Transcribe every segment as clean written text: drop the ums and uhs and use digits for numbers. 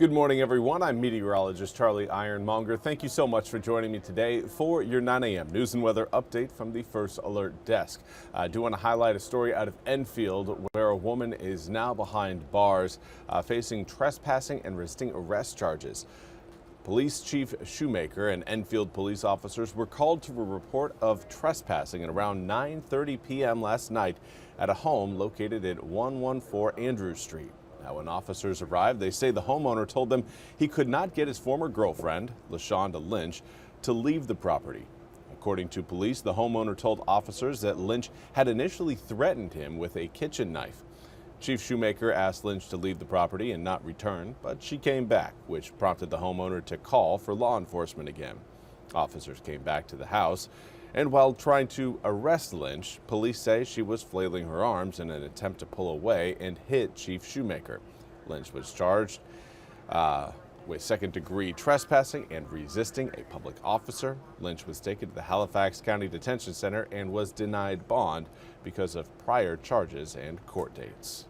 Good morning, everyone. I'm meteorologist Charlie Ironmonger. Thank you so much for joining me today for your 9 a.m. news and weather update from the First Alert Desk. I do want to highlight a story out of Enfield where a woman is now behind bars facing trespassing and resisting arrest charges. Police Chief Shoemaker and Enfield police officers were called to a report of trespassing at around 9:30 p.m. last night at a home located at 114 Andrews Street. Now, when officers arrived, they say the homeowner told them he could not get his former girlfriend, LaShonda Lynch, to leave the property. According to police, the homeowner told officers that Lynch had initially threatened him with a kitchen knife. Chief Shoemaker asked Lynch to leave the property and not return, but she came back, which prompted the homeowner to call for law enforcement again. Officers came back to the house, and while trying to arrest Lynch, police say she was flailing her arms in an attempt to pull away and hit Chief Shoemaker. Lynch was charged with second-degree trespassing and resisting a public officer. Lynch was taken to the Halifax County Detention Center and was denied bond because of prior charges and court dates.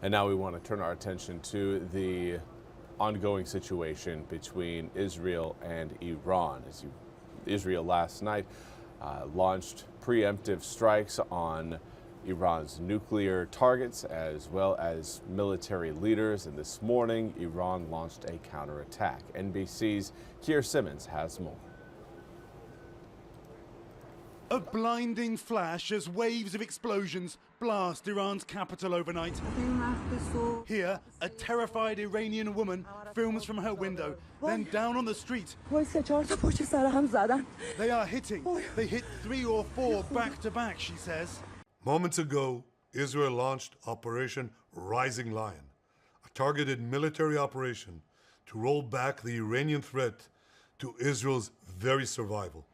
And now we want to turn our attention to the ongoing situation between Israel and Iran. Israel last night launched preemptive strikes on Iran's nuclear targets as well as military leaders, and this morning Iran launched a counterattack. NBC's Keir Simmons has more. A blinding flash as waves of explosions blast Iran's capital overnight. Here, a terrified Iranian woman films from her window, then down on the street. They are hitting. They hit 3 or 4 back to back, she says. Moments ago, Israel launched Operation Rising Lion, a targeted military operation to roll back the Iranian threat to Israel's very survival.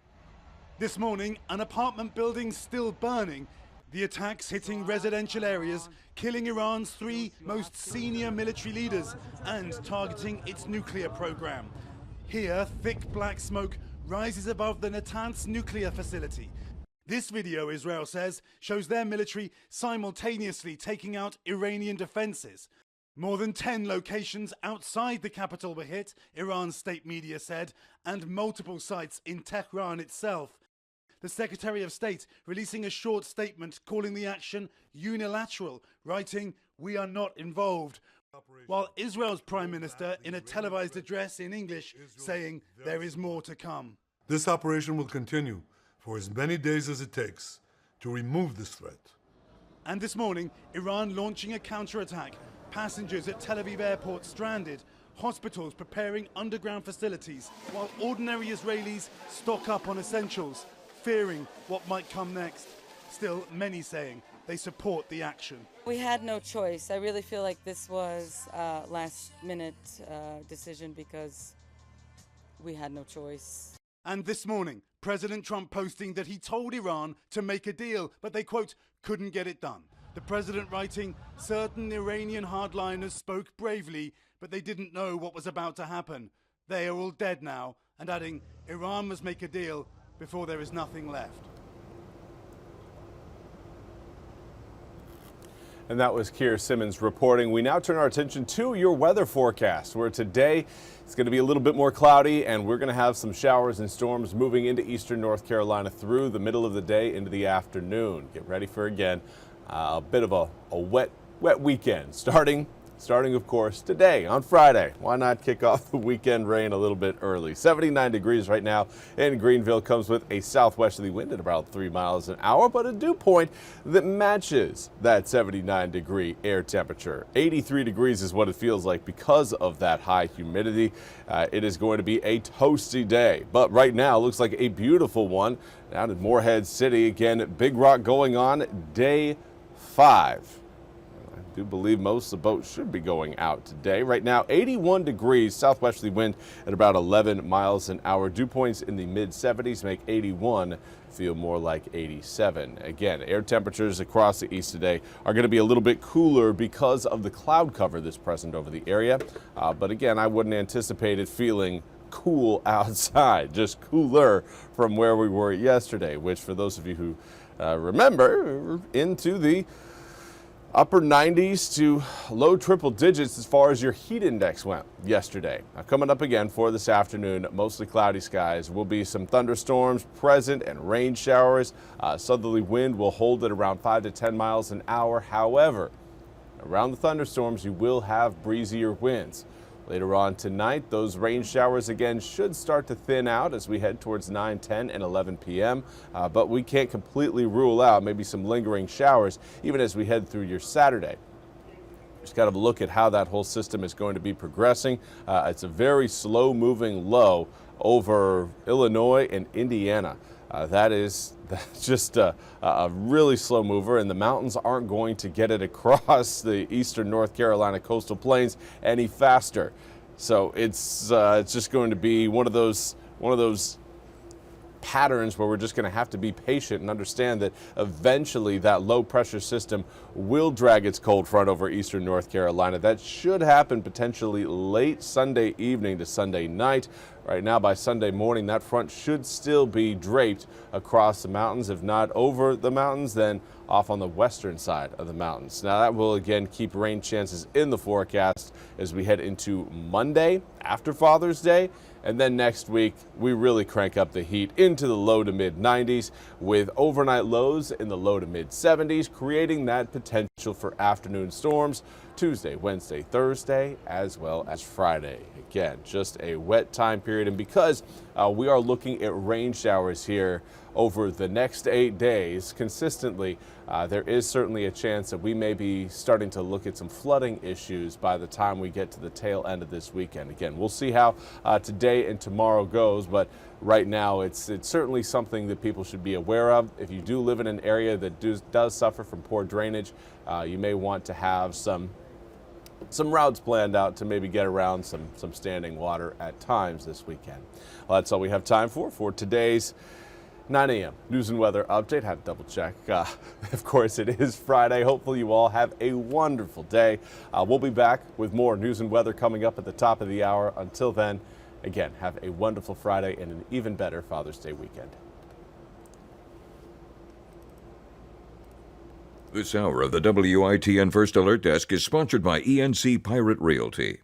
This morning, an apartment building still burning. The attacks hitting residential areas, killing Iran's 3 most senior military leaders and targeting its nuclear program. Here, thick black smoke rises above the Natanz nuclear facility. This video, Israel says, shows their military simultaneously taking out Iranian defenses. More than 10 locations outside the capital were hit, Iran's state media said, and multiple sites in Tehran itself. The Secretary of State releasing a short statement calling the action unilateral, writing, "We are not involved," while Israel's Prime Minister in a televised address in English saying there is more to come. This operation will continue for as many days as it takes to remove this threat. And this morning, Iran launching a counterattack. Passengers at Tel Aviv airport stranded. Hospitals preparing underground facilities, while ordinary Israelis stock up on essentials, fearing what might come next. Still, many saying they support the action. We had no choice. I really feel like this was a last-minute decision because we had no choice. And this morning, President Trump posting that he told Iran to make a deal, but they, quote, couldn't get it done. The president writing, certain Iranian hardliners spoke bravely, but they didn't know what was about to happen. They are all dead now, and adding, Iran must make a deal before there is nothing left. And that was Keir Simmons reporting. We now turn our attention to your weather forecast, where today it's going to be a little bit more cloudy, and we're going to have some showers and storms moving into eastern North Carolina through the middle of the day into the afternoon. Get ready for, again, a bit of a wet weekend, starting, of course, today on Friday. Why not kick off the weekend rain a little bit early? 79 degrees right now in Greenville, comes with a southwesterly wind at about 3 miles an hour, but a dew point that matches that 79-degree air temperature. 83 degrees is what it feels like because of that high humidity. It is going to be a toasty day, but right now looks like a beautiful one down at Morehead City. Again, Big Rock going on day 5. I do believe most of the boats should be going out today. Right now, 81 degrees, southwesterly wind at about 11 miles an hour. Dew points in the mid-70s make 81 feel more like 87. Again, air temperatures across the east today are going to be a little bit cooler because of the cloud cover that's present over the area. But again, I wouldn't anticipate it feeling cool outside, just cooler from where we were yesterday, which for those of you who remember, into the Upper 90s to low triple digits as far as your heat index went yesterday. Now, coming up again for this afternoon, mostly cloudy skies. Will be some thunderstorms present and rain showers. Southerly wind will hold at around 5 to 10 miles an hour. However, around the thunderstorms, you will have breezier winds. Later on tonight, those rain showers again should start to thin out as we head towards 9, 10, and 11 p.m. But we can't completely rule out maybe some lingering showers even as we head through your Saturday. Just got to look at how that whole system is going to be progressing. It's a very slow moving low over Illinois and Indiana. That's just a really slow mover, and the mountains aren't going to get it across the eastern North Carolina coastal plains any faster. So it's just going to be one of those patterns where we're just going to have to be patient and understand that eventually that low pressure system will drag its cold front over eastern North Carolina. That should happen potentially late Sunday evening to Sunday night. Right now by Sunday morning, that front should still be draped across the mountains. If not over the mountains, then off on the western side of the mountains. Now that will again keep rain chances in the forecast as we head into Monday after Father's Day. And then next week, we really crank up the heat into the low to mid 90s with overnight lows in the low to mid 70s, creating that potential for afternoon storms Tuesday, Wednesday, Thursday, as well as Friday. Again, just a wet time period. And because we are looking at rain showers here over the next 8 days consistently, there is certainly a chance that we may be starting to look at some flooding issues by the time we get to the tail end of this weekend. Again, we'll see how today and tomorrow goes, but right now it's certainly something that people should be aware of. If you do live in an area that does suffer from poor drainage, you may want to have some routes planned out to maybe get around some standing water at times this weekend. Well, that's all we have time for today's 9 a.m. news and weather update. Had to double check. Of course, it is Friday. Hopefully you all have a wonderful day. We'll be back with more news and weather coming up at the top of the hour. Until then, again, have a wonderful Friday and an even better Father's Day weekend. This hour of the WITN First Alert Desk is sponsored by ENC Pirate Realty.